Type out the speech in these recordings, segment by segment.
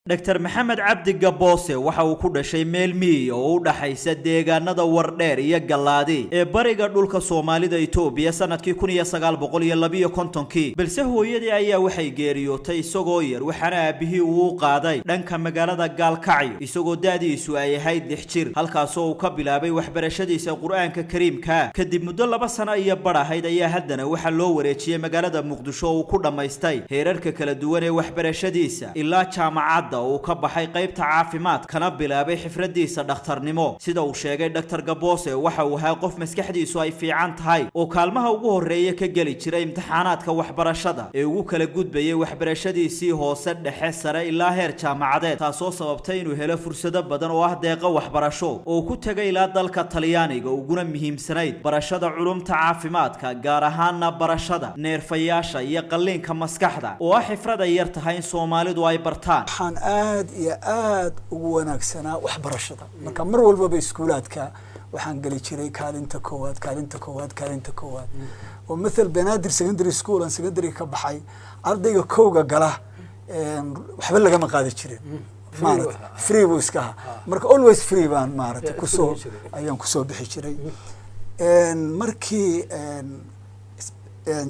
دكتور محمد عبد قبوسه waxa uu ku dhashay meel miyi oo u dhaxaysa deegaanada Wardheer iyo Galaadi ee bariga dhulka Soomaalida Itoobiya sanadkii 1952 balse hooyadii ayaa waxay geeriyootay isagoo yar waxana aabihii uu qaaday dhanka magaalada Gaalkacyo isagoo daadiisu ay ahayd 6 jir halkaas oo uu ka bilaabay waxbarashadiisa Quraanka Kariimka kadib muddo 2 sano iyo barahayd ayaa haddana waxa loo wareejiyay magaalada Muqdisho oo ku dhamaystay heerarka kala duwan ee waxbarashadiisa ilaa jaamacadda oo ka baxay qaybta caafimaad kana bilaabay xifradiisa dhakhtarnimo sida uu sheegay Dr. Gaboose waxa uu ahaa qof maskaxdiisu ay fiican tahay oo kaalmaha ugu horeeya ka gali jiray imtixaanaadka waxbarashada ee uu kala gudbayay waxbarashadiisii hoose dhexe sare ilaa heer jaamacadeed taasoo sababtay inuu helo fursado badan oo ah deeqo waxbarasho oo ku tagay ilaa dalka Talyaaniga uguna muhiimsanayd barashada culumta caafimaadka gaar ahaan barashada neerfayaasha iyo qalliinka maskaxda oo ah xifrad ay yar tahay in Soomaalidu ay bartaan aad iyo aad ugu wanaagsanaa waxbarashada marka mar walba iskuulaadka waxaan gali jiray kaalinta koowaad oo mesela Banaadir Secondary School and secondary ka baxay ardayga kooga gala waxba laga maqaadi jiray free buu iska marka always free baan maaragtay kusoo bixi jiray markii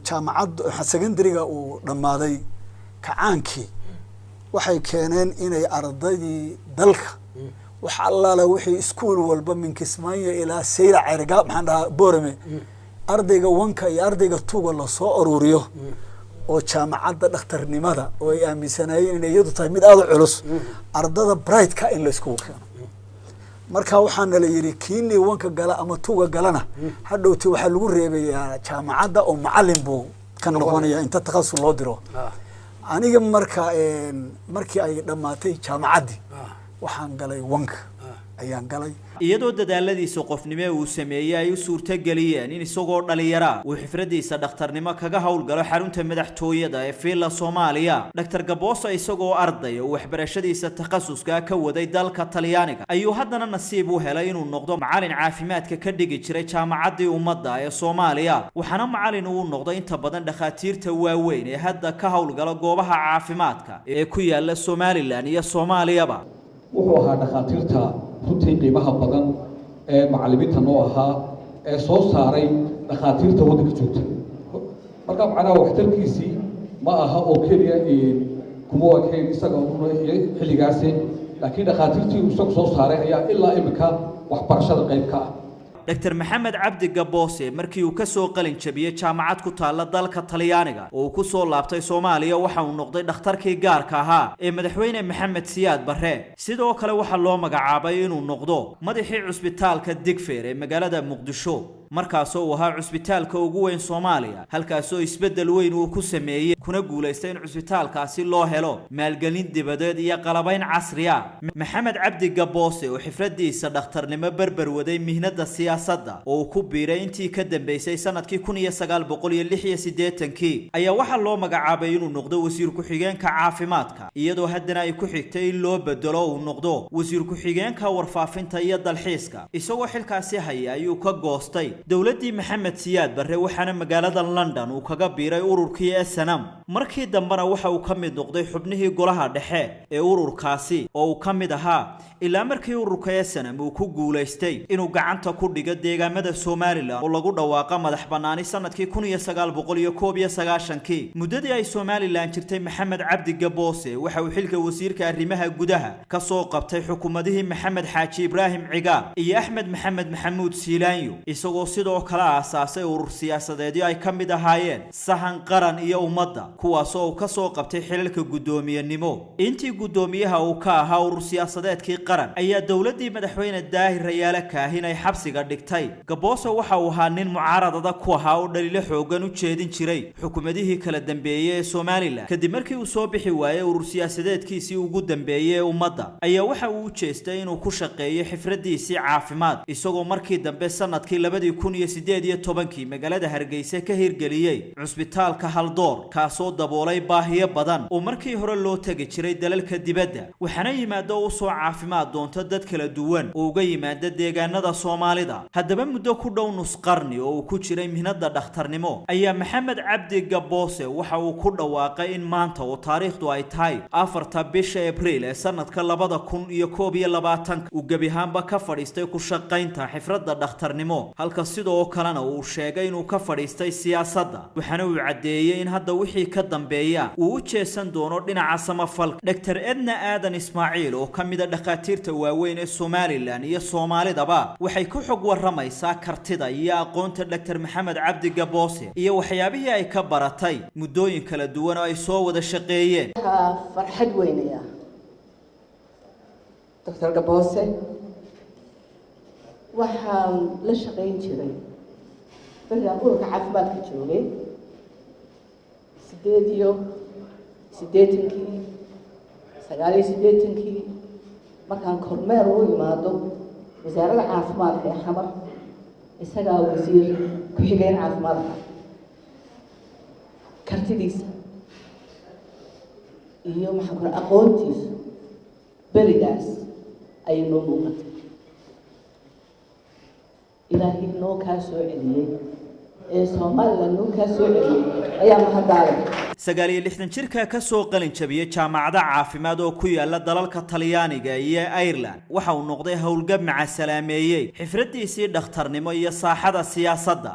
jaamacad secondary-ga uu dhamaaday kacaankii waxay keeneen inay ardaydii dalka waxa allaala wixii iskuul walba min Kismaayo ilaa Sayla Cergaab maxaan dhahaa Boorame ardayga wanka iyo ardayga tuuga la soo ururiyo oo jaamacadda dhakhtarnimada oo ay aaminsanayeen inay iyadu tahay mid aad u culus ardada bright ka in la isku keeno marka waxaan la yiri kiini wanka gala ama tuuga galana hadhowti waxa lagu reebayaa jaamacadda oo macallin buu ka noqonaya inta takhasus loo diro aniga markii ay dhamaatay jaamacadii waxaan galay wanka ayaan galay iyadoo dadaaladiisa qofnimo uu sameeyay ay u suurta galiyeen in isagoo dhalinyaro uu xifradiisa dhakhtarnimo kaga hawlgalo xarunta madaxtooyada ee Fiila Soomaaliya Dr. Gaboose isagoo arday oo waxbarashadiisa takhasuska ka waday dalka Talyaaniga ayuu haddana nasiib u helay inuu noqdo macallin caafimaadka ka dhigi jiray jaamacadda ummadda ee Soomaaliya waxana macallin uu noqday inta badan dhakhaatiirta waaweyn ee hadda ka hawlgalo goobaha caafimaadka ee ku yaala Soomaaliland iyo Soomaaliyaba wuxuu ahaa dhakhaatiirta runtii qiimaha badan ee macallimiinta noo ahaa ee soo saaray dhakhaatiirta waddanka joogta marka macnaha waxtarkiisii ma aha oo keliya kuma wakeyn isaga xilligaasi laakiin dhakhaatiirtii uu isagu soo saaray ayaa ilaa imika waxbarashada qayb ka ah Dr. Maxamed Cabdi Gaboose markii uu ka soo qalin jabiyay jaamacad ku taala dalka Talyaaniga oo ku soo laabtay Soomaaliya waxa uu noqday dhakhtarkii gaarka ahaa ee madaxweyne Maxamed Siyaad Barre sidoo kale waxa loo magacaabay inuu noqdo madaxii cusbitaalka Digfeer ee magaalada Muqdisho markaas oo ahaa cusbitaalka ugu weyn Soomaaliya halkaas oo isbedel weyn uu ku sameeyay kuna guuleystay in cusbitaalkaasi loo helo maalgelin dibadeed iyo qalabayn casri ah Maxamed Cabdi Gaboose oo xifradiisa dhakhtarnimo barbar waday mihnada siyaasadda oo ku biiray intii ka dambeysay sanadkii 1986 ayaa waxa loo magacaabay inuu noqdo wasiir ku xigeenka caafimaadka iyadoo haddana ay ku xigtay in loo bedelo uu noqdo wasiir ku xigeenka warfaafinta iyo dalxiiska isagoo xilkaasi haya ayuu ka goostay dawladii Maxamed Siyaad Barre waxaana magaalada London uu kaga biiray ururkii SNM markii dambana waxa uu ka mid noqday xubnihii golaha dhexe ee ururkaasi oo uu ka mid ahaa ilaa markii ururka SNM uu ku guuleystay inuu gacanta ku dhigo deegaamada Soomaaliland oo lagu dhawaaqo madax banaani sanadkii 1991 muddadii ay Soomaaliland jirtay Maxamed Cabdi Gaboose waxa uu xilka wasiirka arrimaha gudaha ka soo qabtay xukuumadihii Maxamed Xaaji Ibraahim Cigaal iyo Axmed Maxamed Maxamuud Siilaanyo isagoo sidoo kale aasaasay urur siyaasadeedyo ay ka mid ahaayeen Sahan Qaran iyo Ummadda kuwaas oo ka soo qabtay xilalka gudoomiyenimo intii gudoomiyaha uu ka ahaa urur siyaasadeedkii qaran ayaa dawladii madaxweyne Daahir Rayaale Kaahin ay xabsiga dhigtay Gaboose waxa uu ahaa nin mucaaradada ku ahaa oo dhaliilo xoogan u jeedin jiray xukuumadihii kala dambeeyay ee Soomaaliland kadib markii uu soo bixi waayay urur siyaasadeedkiisii ugu dambeeyay Ummadda ayaa waxa uu u jeestay inuu ku shaqeeyo xifradiisii caafimaad isagoo markii dambe sanadkii 2018 magaalada Hargeysa ka hirgeliyay cusbitaalka Haldoor kaasoo daboolay baahiyo badan oo markii hore loo tagi jiray dalalka dibadda waxana yimaado oo soo caafimaad doonto dad kala duwan oo uga yimaada deegaanada Soomaalida haddaba muddo ku dhow nus qarni oo uu ku jiray mihnada dhakhtarnimo ayaa maxamed cabdi gaboose waxa uu ku dhawaaqay in maanta oo taariikhdu ay tahay 4 bisha Abriil ee sanadka 2021 uu gebi ahaanba ka fadhiistay ku shaqaynta xifradda dhakhtarnimo halka sidoo kalena uu sheegay inuu ka fadhiistay siyaasadda waxaana uu cadeeyay in hadda wixii ka dambeeya uu u jeesan doono dhinaca samafalka Dr. Edna Aadan Ismaaciil oo kamid ah dhakhaatiirta waaweyn ee Somaliland iyo Soomaalidaba waxay ku xog waramaysaa kartida iyo aqoonta Dr. Maxamed Cabdi Gaboose iyo waxyaabihii ay ka baratay muddooyin kala duwan oo ay soo wada shaqeeyeen farxad weynaya Dr. Gaboose waxaan la shaqeyn jiray bariga ururka caafimaadka joogay 89 markaan kormeer u yimaado wasaaradda caafimaadka ee xamar isagaa wasiir ku xigeen caafimaadka kartidiisa iyo maxaan ku aqoontiisa berigaas ay noo muuqatay ilaahay noo kaa soo celiyey ee Soomaaliland noo kaa soo celiyey ayaa mahadnaqay 69 jirka ka soo qalin jabiyay jaamacada caafimaad oo ku yaala dalalka Talyaaniga iyo Ireland waxa uu noqday howlgab maca salaameeyay xifradiisii dhakhtarnimo iyo saaxada siyaasadda